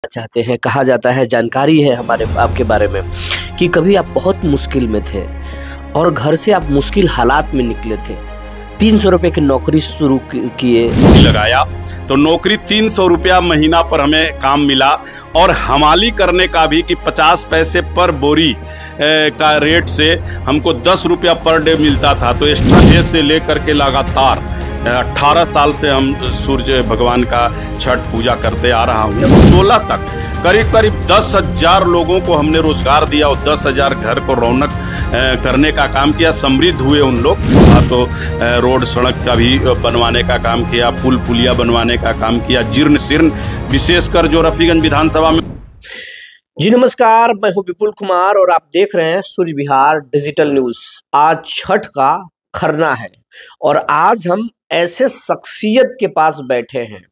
चाहते हैं। कहा जाता है, जानकारी है हमारे आपके बारे में कि कभी आप बहुत मुश्किल में थे और घर से आप मुश्किल हालात में निकले थे। 300 रुपए की नौकरी शुरू किए, लगाया तो नौकरी 300 रुपया महीना पर हमें काम मिला और हमाली करने का भी कि 50 पैसे पर बोरी का रेट से हमको 10 रुपया पर डे मिलता था। तो एक्स्ट्रा डे से लेकर के लगातार 18 साल से हम सूर्य भगवान का छठ पूजा करते आ रहा हूँ। 16 तक करीब करीब 10,000 लोगों को हमने रोजगार दिया और 10,000 घर को रौनक करने का काम किया। समृद्ध हुए उन लोग। तो रोड सड़क का भी बनवाने का काम किया, पुल पुलिया बनवाने का काम किया, जीर्ण शीर्ण विशेषकर जो रफीगंज विधानसभा में। जी नमस्कार, मैं हूँ विपुल कुमार और आप देख रहे हैं सूर्य विहार डिजिटल न्यूज। आज छठ का खरना है और आज हम ऐसे शख्सियत के पास बैठे हैं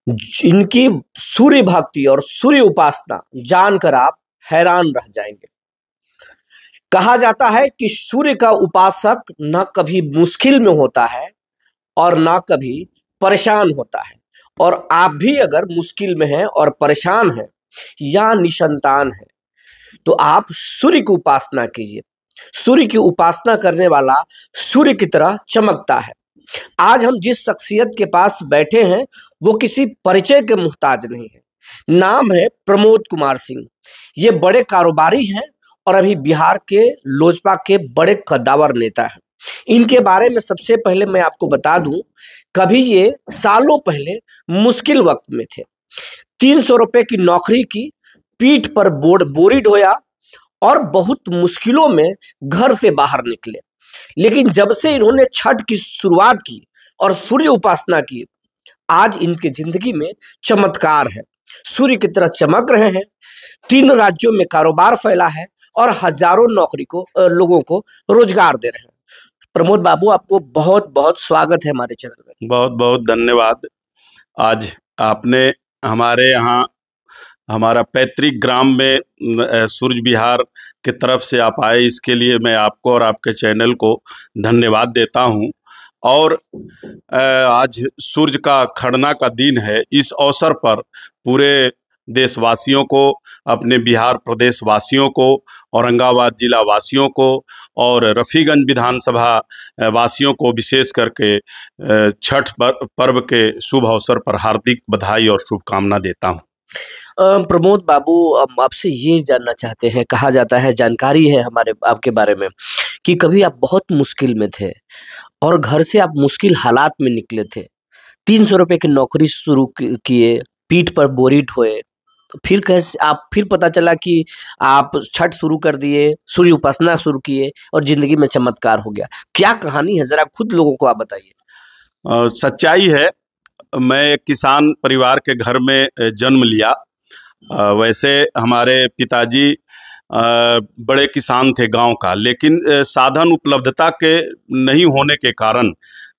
जिनकी सूर्य भक्ति और सूर्य उपासना जानकर आप हैरान रह जाएंगे। कहा जाता है कि सूर्य का उपासक न कभी मुश्किल में होता है और न कभी परेशान होता है। और आप भी अगर मुश्किल में हैं और परेशान हैं या निसंतान हैं तो आप सूर्य की उपासना कीजिए। सूर्य की उपासना करने वाला सूर्य की तरह चमकता है। आज हम जिस शख्सियत के पास बैठे हैं वो किसी परिचय के मुहताज नहीं है। नाम है प्रमोद कुमार सिंह। ये बड़े कारोबारी हैं और अभी बिहार के लोजपा के बड़े कद्दावर नेता हैं। इनके बारे में सबसे पहले मैं आपको बता दूं, कभी ये सालों पहले मुश्किल वक्त में थे। 300 रुपए की नौकरी की, पीठ पर बोरी ढोया और बहुत मुश्किलों में घर से बाहर निकले। लेकिन जब से इन्होंने छठ की शुरुआत की और सूर्य उपासना की, आज इनकी जिंदगी में चमत्कार है। सूर्य की तरह चमक रहे हैं। 3 राज्यों में कारोबार फैला है और हजारों लोगों को रोजगार दे रहे हैं। प्रमोद बाबू, आपको बहुत बहुत स्वागत है हमारे चैनल में। बहुत बहुत धन्यवाद। आज आपने हमारे यहाँ हमारा पैतृक ग्राम में सूर्य विहार की तरफ से आप आए, इसके लिए मैं आपको और आपके चैनल को धन्यवाद देता हूं। और आज सूर्य का खरना का दिन है। इस अवसर पर पूरे देशवासियों को, अपने बिहार प्रदेश वासियों को, औरंगाबाद जिला वासियों को और रफीगंज विधानसभा वासियों को विशेष करके छठ पर्व के शुभ अवसर पर हार्दिक बधाई और शुभकामना देता हूं। प्रमोद बाबू, आपसे ये जानना चाहते हैं, कहा जाता है, जानकारी है हमारे आपके बारे में कि कभी आप बहुत मुश्किल में थे और घर से आप मुश्किल हालात में निकले थे। 300 रुपए की नौकरी शुरू किए, पीठ पर बोरी ढोए, फिर कैसे आप फिर पता चला कि आप छठ शुरू कर दिए, सूर्य उपासना शुरू किए और जिंदगी में चमत्कार हो गया। क्या कहानी है, जरा खुद लोगों को आप बताइए। सच्चाई है, मैं एक किसान परिवार के घर में जन्म लिया। वैसे हमारे पिताजी बड़े किसान थे गांव का, लेकिन साधन उपलब्धता के नहीं होने के कारण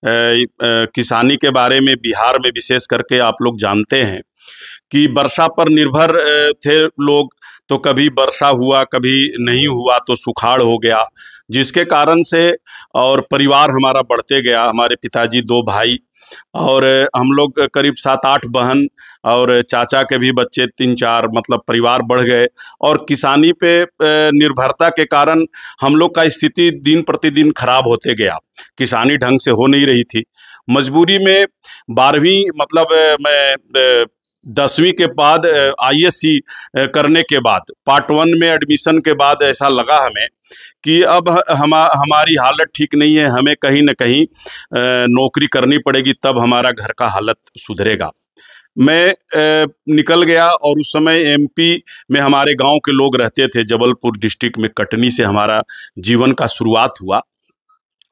किसानी के बारे में बिहार में विशेष करके आप लोग जानते हैं कि वर्षा पर निर्भर थे लोग। तो कभी वर्षा हुआ, कभी नहीं हुआ तो सुखाड़ हो गया, जिसके कारण से और परिवार हमारा बढ़ते गया। हमारे पिताजी 2 भाई और हम लोग करीब 7-8 बहन और चाचा के भी बच्चे 3-4, मतलब परिवार बढ़ गए। और किसानी पे निर्भरता के कारण हम लोग का स्थिति दिन प्रतिदिन खराब होते गया। किसानी ढंग से हो नहीं रही थी। मजबूरी में 12वीं, मतलब मैं 10वीं के बाद ISC करने के बाद पार्ट 1 में एडमिशन के बाद ऐसा लगा हमें कि अब हमारी हालत ठीक नहीं है, हमें कहीं न कहीं नौकरी करनी पड़ेगी, तब हमारा घर का हालत सुधरेगा। मैं निकल गया और उस समय MP में हमारे गांव के लोग रहते थे। जबलपुर डिस्ट्रिक्ट में कटनी से हमारा जीवन का शुरुआत हुआ।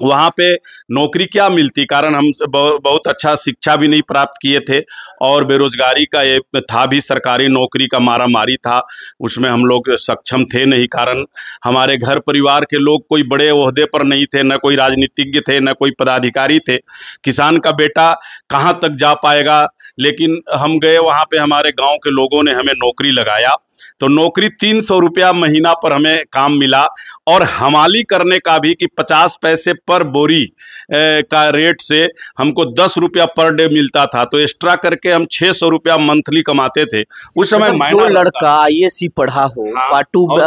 वहाँ पे नौकरी क्या मिलती, कारण हम बहुत अच्छा शिक्षा भी नहीं प्राप्त किए थे और बेरोजगारी का ये था भी, सरकारी नौकरी का मारामारी था, उसमें हम लोग सक्षम थे नहीं। कारण हमारे घर परिवार के लोग कोई बड़े ओहदे पर नहीं थे, न कोई राजनीतिज्ञ थे, न कोई पदाधिकारी थे। किसान का बेटा कहाँ तक जा पाएगा। लेकिन हम गए वहाँ पे, हमारे गाँव के लोगों ने हमें नौकरी लगाया। तो नौकरी 300 रुपया महीना पर हमें काम मिला और हमाली करने का भी कि 50 पैसे पर बोरी का रेट से हमको 10 रुपया पर डे मिलता था, तो एक्स्ट्रा करके हम 600 रुपया मंथली कमाते थे उस समय। मतलब जो लड़का IAC पढ़ा हो, हाँ, पार्ट 2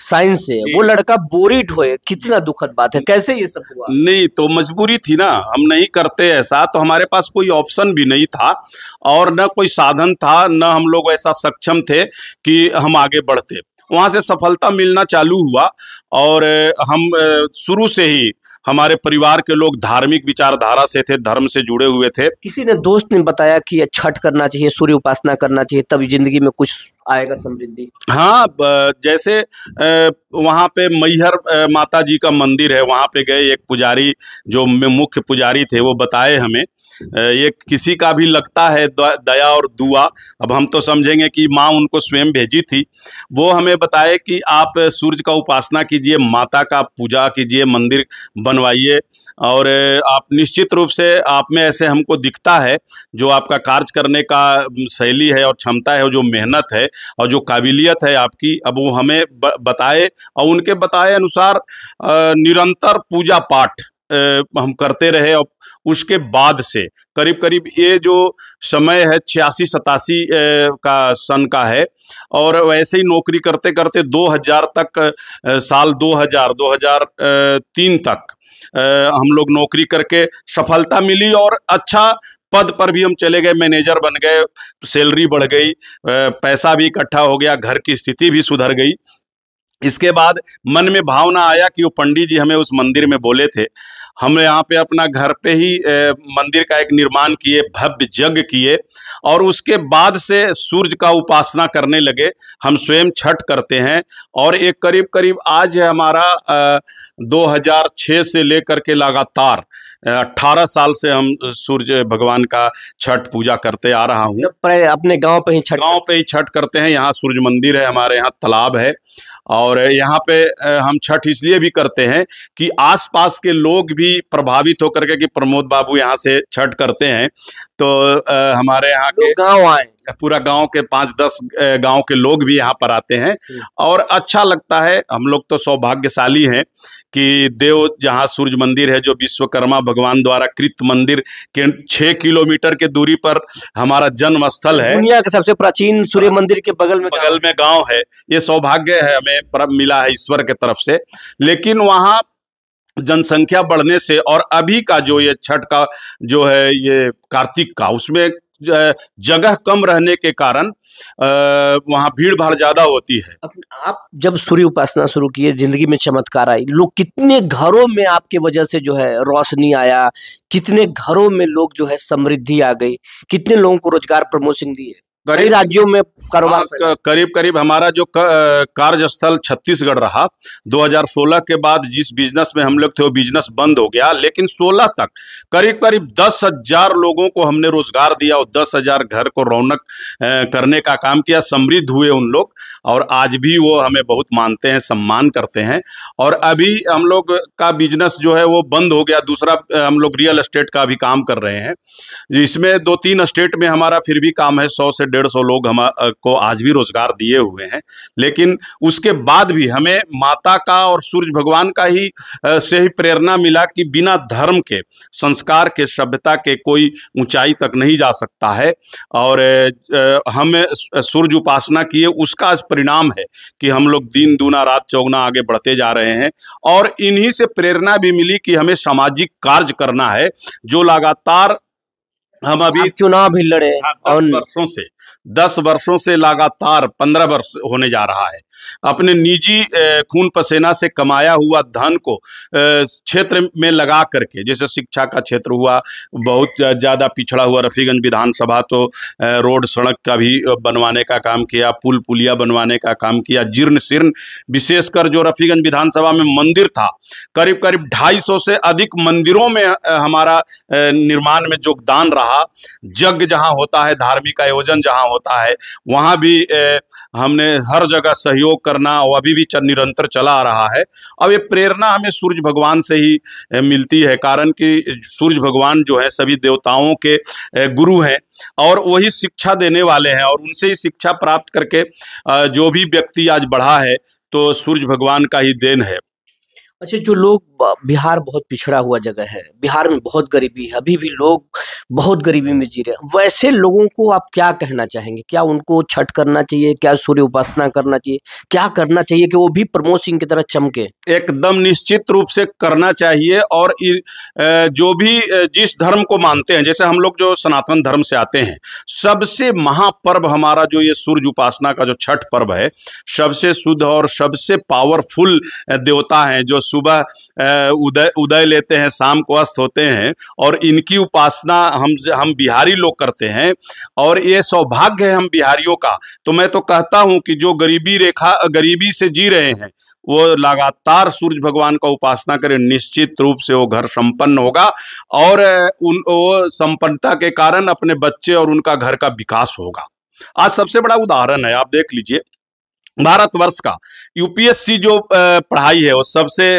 साइंस से वो लड़का बोरी ढोए, कितना दुखद बात है। कैसे ये सब हुआ? नहीं तो मजबूरी थी ना, हम नहीं करते ऐसा, तो हमारे पास कोई ऑप्शन भी नहीं था और न कोई साधन था, न हम लोग ऐसा सक्षम थे कि हम आगे बढ़ते। वहां से सफलता मिलना चालू हुआ और हम शुरू से ही, हमारे परिवार के लोग धार्मिक विचारधारा से थे, धर्म से जुड़े हुए थे। किसी ने, दोस्त ने बताया कि छठ करना चाहिए, सूर्य उपासना करना चाहिए, तब जिंदगी में कुछ आएगा समृद्धि। हाँ, जैसे वहाँ पे मैहर माता जी का मंदिर है, वहाँ पे गए, एक पुजारी जो मुख्य पुजारी थे वो बताए हमें, ये किसी का भी लगता है दया और दुआ, अब हम तो समझेंगे कि माँ उनको स्वयं भेजी थी। वो हमें बताए कि आप सूर्य का उपासना कीजिए, माता का पूजा कीजिए, मंदिर बनवाइए और आप निश्चित रूप से, आप में ऐसे हमको दिखता है जो आपका कार्य करने का शैली है और क्षमता है, और जो मेहनत है और जो काबिलियत है आपकी, अब वो हमें बताए और उनके बताए अनुसार निरंतर पूजा पाठ हम करते रहे। और उसके बाद से करीब करीब ये जो समय है 86-87 का सन का है, और वैसे ही नौकरी करते करते 2000 तक, साल 2003 तक हम लोग नौकरी करके सफलता मिली और अच्छा पद पर भी हम चले गए, मैनेजर बन गए, सैलरी बढ़ गई, पैसा भी इकट्ठा हो गया, घर की स्थिति भी सुधर गई। इसके बाद मन में भावना आया कि वो पंडित जी हमें उस मंदिर में बोले थे, हम यहाँ पे अपना घर पे ही मंदिर का एक निर्माण किए, भव्य यज्ञ किए और उसके बाद से सूर्य का उपासना करने लगे। हम स्वयं छठ करते हैं और एक करीब करीब आज है हमारा 2006 से लेकर के लगातार 18 साल से हम सूर्य भगवान का छठ पूजा करते आ रहा हूँ। अपने गांव पे ही छठ करते हैं। यहाँ सूर्य मंदिर है, हमारे यहाँ तालाब है और यहाँ पे हम छठ इसलिए भी करते हैं कि आसपास के लोग भी प्रभावित होकर के, कि प्रमोद बाबू यहाँ से छठ करते हैं, तो हमारे यहाँ के गांव आए, पूरा गांव के 5-10 गांव के लोग भी यहाँ पर आते हैं और अच्छा लगता है। हम लोग तो सौभाग्यशाली हैं कि देव जहाँ सूर्य मंदिर है, जो विश्वकर्मा भगवान द्वारा कृत मंदिर के 6 किलोमीटर के दूरी पर हमारा जन्म स्थल है। दुनिया के सबसे प्राचीन सूर्य मंदिर के बगल में गांव है। ये सौभाग्य है हमें मिला है ईश्वर के तरफ से। लेकिन वहाँ जनसंख्या बढ़ने से और अभी का जो ये छठ का जो है, ये कार्तिक का, उसमें जगह कम रहने के कारण वहाँ भीड़ भाड़ ज्यादा होती है। आप जब सूर्य उपासना शुरू किए, जिंदगी में चमत्कार आई, लोग कितने घरों में आपके वजह से जो है रोशनी आया, कितने घरों में लोग जो है समृद्धि आ गई, कितने लोगों को रोजगार प्रमोशन दिए, कई राज्यों में कारोबार। करीब करीब हमारा जो कार्यस्थल छत्तीसगढ़ रहा, 2016 के बाद जिस बिजनेस में हम लोग थे वो बिजनेस बंद हो गया, लेकिन 16 तक करीब करीब 10,000 लोगों को हमने रोजगार दिया और 10,000 घर को रौनक करने का काम किया। समृद्ध हुए उन लोग और आज भी वो हमें बहुत मानते हैं, सम्मान करते हैं। और अभी हम लोग का बिजनेस जो है वो बंद हो गया, दूसरा हम लोग रियल एस्टेट का भी काम कर रहे हैं, जिसमें 2-3 स्टेट में हमारा फिर भी काम है। 100 से 150 लोग हम को आज भी रोजगार दिए हुए हैं। लेकिन उसके बाद भी हमें माता का और सूर्य भगवान का ही से ही प्रेरणा मिला कि बिना धर्म के, संस्कार के, सभ्यता के कोई ऊंचाई तक नहीं जा सकता है। और हम सूर्य उपासना किए, उसका आज परिणाम है कि हम लोग दिन दूना रात चौगुना आगे बढ़ते जा रहे हैं। और इन्हीं से प्रेरणा भी मिली कि हमें सामाजिक कार्य करना है, जो लगातार हम अभी चुनाव भी लड़े और 10 वर्षों से लगातार 15 वर्ष होने जा रहा है। अपने निजी खून पसीना से कमाया हुआ धन को क्षेत्र में लगा करके, जैसे शिक्षा का क्षेत्र हुआ, बहुत ज़्यादा पिछड़ा हुआ रफीगंज विधानसभा, तो रोड सड़क का भी बनवाने का काम किया, पुल पुलिया बनवाने का काम किया, जीर्ण शीर्ण, विशेषकर जो रफीगंज विधानसभा में मंदिर था, करीब करीब 250 से अधिक मंदिरों में हमारा निर्माण में योगदान रहा। यज्ञ जहाँ होता है, धार्मिक आयोजन जहाँ होता है, वहाँ भी हमने हर जगह सहयोग करना, और अभी भी निरंतर चला आ रहा है। अब ये प्रेरणा हमें सूर्य भगवान से ही मिलती है, कारण कि सूर्य भगवान जो है सभी देवताओं के गुरु हैं और वही शिक्षा देने वाले हैं, और उनसे ही शिक्षा प्राप्त करके जो भी व्यक्ति आज बढ़ा है, तो सूर्य भगवान का ही देन है। अच्छा, जो लोग बिहार बहुत पिछड़ा हुआ जगह है, बिहार में बहुत गरीबी है, अभी भी लोग बहुत गरीबी में जी रहे हैं, वैसे लोगों को आप क्या कहना चाहेंगे? क्या उनको छठ करना चाहिए? क्या सूर्य उपासना करना चाहिए? क्या करना चाहिए कि वो भी प्रमोद सिंह की तरह चमके? एकदम निश्चित रूप से करना चाहिए। और जो भी जिस धर्म को मानते हैं, जैसे हम लोग जो सनातन धर्म से आते हैं, सबसे महापर्व हमारा जो ये सूर्य उपासना का जो छठ पर्व है, सबसे शुद्ध और सबसे पावरफुल देवता हैं, जो सुबह उदय उदय लेते हैं, शाम को अस्त होते हैं, और इनकी उपासना हम बिहारी लोग करते हैं। और ये सौभाग्य है हम बिहारियों का। तो मैं तो कहता हूं कि जो गरीबी से जी रहे हैं, वो लगातार सूर्य भगवान का उपासना करें, निश्चित रूप से वो घर संपन्न होगा। और वो संपन्नता के कारण अपने बच्चे और उनका घर का विकास होगा। आज सबसे बड़ा उदाहरण है, आप देख लीजिए, भारतवर्ष का यूपीएससी जो पढ़ाई है, वो सबसे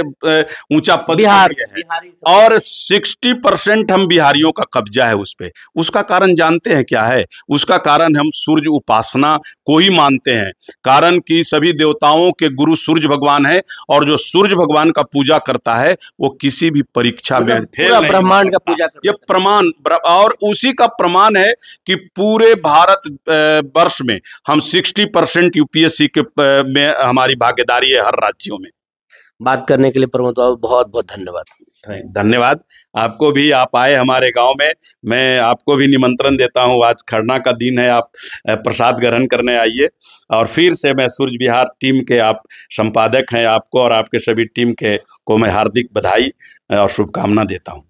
ऊंचा पद बिहार है, बिहारी और 60% हम बिहारियों का कब्जा है उस पे। उसका कारण जानते हैं क्या है? उसका कारण हम सूर्य उपासना को ही मानते हैं। कारण कि सभी देवताओं के गुरु सूर्य भगवान है, और जो सूर्य भगवान का पूजा करता है वो किसी भी परीक्षा में फेल नहीं ब्रह्मांड का होता। पूजा ये प्रमाण, और उसी का प्रमाण है कि पूरे भारत वर्ष में हम 60% यूपीएससी के में हमारी भागीदारी है हर राज्यों में। बात करने के लिए प्रमोद बाबू बहुत बहुत धन्यवाद। धन्यवाद आपको भी, आप आए हमारे गांव में। मैं आपको भी निमंत्रण देता हूं, आज खरना का दिन है, आप प्रसाद ग्रहण करने आइए। और फिर से मैं सूर्य विहार टीम के, आप संपादक हैं, आपको और आपके सभी टीम के को मैं हार्दिक बधाई और शुभकामना देता हूं।